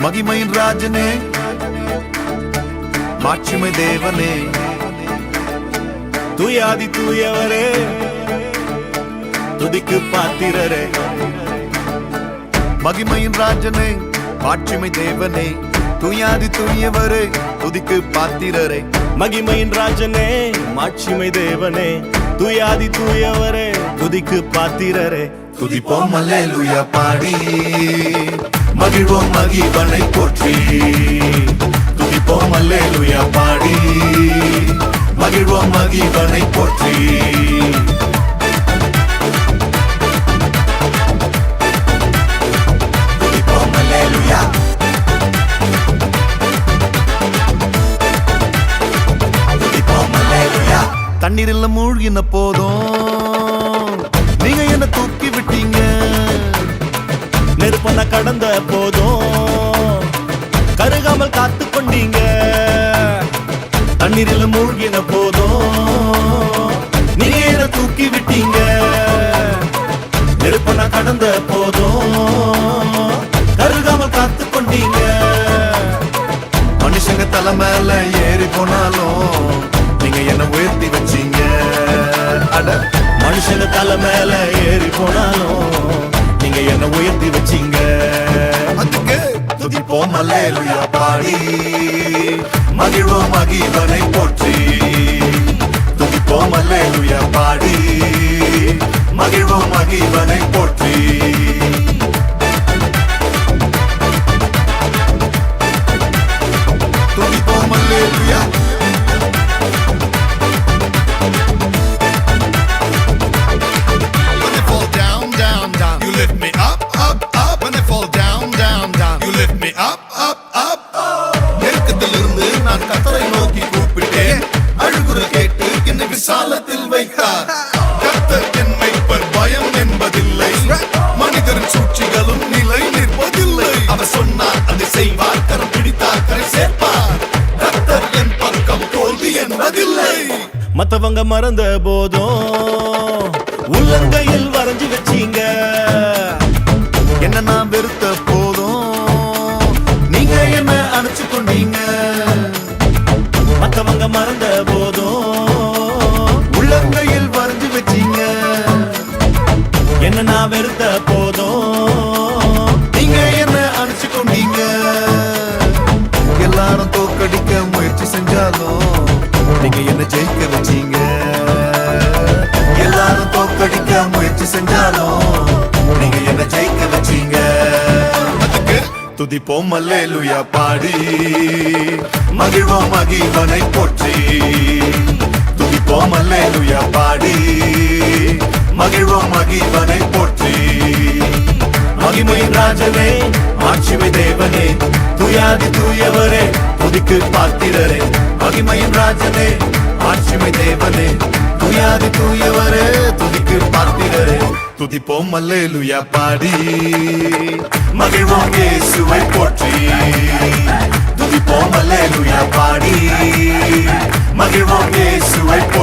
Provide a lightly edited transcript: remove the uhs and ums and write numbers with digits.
மகிமையின் ராஜனே, மாட்சிமை தேவனே, தூயாதி தூயவரே, துதிக்கு பாத்திரரே. மகிமையின் ராஜனே, மாட்சிமை தேவனே, தூயாதி தூயவரே, துதிக்கு பாத்திரரே. மகிமையின் ராஜனே, மாட்சிமை தேவனே, தூயாதி தூயவரே, துதிக்கு பாத்திரரே. துதிப்போம் அல்லேலூயா பாடி, மகிழ்வோம் மகிழ்வனை போற்றி. துதிப்போம் அல்லேலூயா பாடி, மகிழ்வோம் மகிழ்வனை போற்றி. துதிப்போம் அல்லேலூயா, துதிப்போம் அல்லேலூயா. தண்ணீரில் மூழ்கின போதும் நீங்க என்ன தூக்கி விட்டீங்க. நெருப்பன கடந்த போதும் கருகாமல் காத்து கொண்டீங்க. தண்ணீரில் மூழ்கின போதும் நீங்க என்ன தூக்கி விட்டீங்க. நெருப்பன கடந்த போதும் கருகாமல் காத்து கொண்டீங்க. மனுஷங்க தலை மேல ஏறி போனாலும் நீங்க என்ன உயர்த்தி வச்சீங்க. அட, மனுஷங்க தலை மேல ஏறி போனாலும் நீங்க என்ன உயர்த்தி வச்சீங்க. அதுக்கு துதிப்போம் அல்லேலூயா பாடி, மகிழ்வோம் மகிழ்வனை போற்றி. துதிப்போம் அல்லேலூயா பாடி, மகிழ்வோம் மகிழ்வனை போற்றி. துதிப்போம் அல்லேலூயா, விசாலத்தில் வைத்தார் கர்த்தர் என் மேய்ப்பர், பயம் என்பதில்லை. மனிதரின் சூழ்ச்சிகளும் நிலை நிற்பதில்லை. அவர் சொன்னார் அதை செய்வார், கரம் பிடித்தார் கரை சேர்ப்பார். கர்த்தர் என் பக்கம், தோல்வி என்பதில்லை. மத்தவங்க மறந்த போதும் உள்ளங்கையில் வரைஞ்சு வச்சீங்க. என்ன நான் வெறுத்த போதும் நீங்க என்ன அணைச்சு கொண்டீங்க. மத்தவங்க மறந்த போதும் உள்ளங்கையில் வரைஞ்சு வச்சீங்க. என்ன நான் வெறுத்த போதும் நீங்க என்ன அணைச்சு கொண்டீங்க. எல்லாரும் தோக்கடிக்க முயற்சி செஞ்சாலும் நீங்க என்ன ஜெயிக்க வச்சீங்க. எல்லாரும் தோக்கடிக்க முயற்சி செஞ்சாலும் நீங்க என்ன ஜெயிக்க வச்சீங்க. அதுக்கு துதிப்போம் அல்லேலூயா பாடி, மகிழ்வோம் மகிழ்வனை போற்றி. துதிப்போம் அல்லேலூயா பாடி, மகிழ்வோம் மகிழ்வனை போற்றி. மகிமையின் ராஜனே, மாட்சிமை தேவனே, தூயாதி தூயவரே, துதிக்கு பாத்திரரே. மகிமையின் ராஜனே, மாட்சிமை தேவனே, தூயாதி தூயவரே, துதிக்கு பாத்திரரே. துதிப்போம் அல்லேலூயா பாடி, மகிழ்வோம் இயேசுவை போற்றி. துதிப்போம் அல்லேலூயா பாடி, மகிழ்வோம் இயேசுவை போற்றி.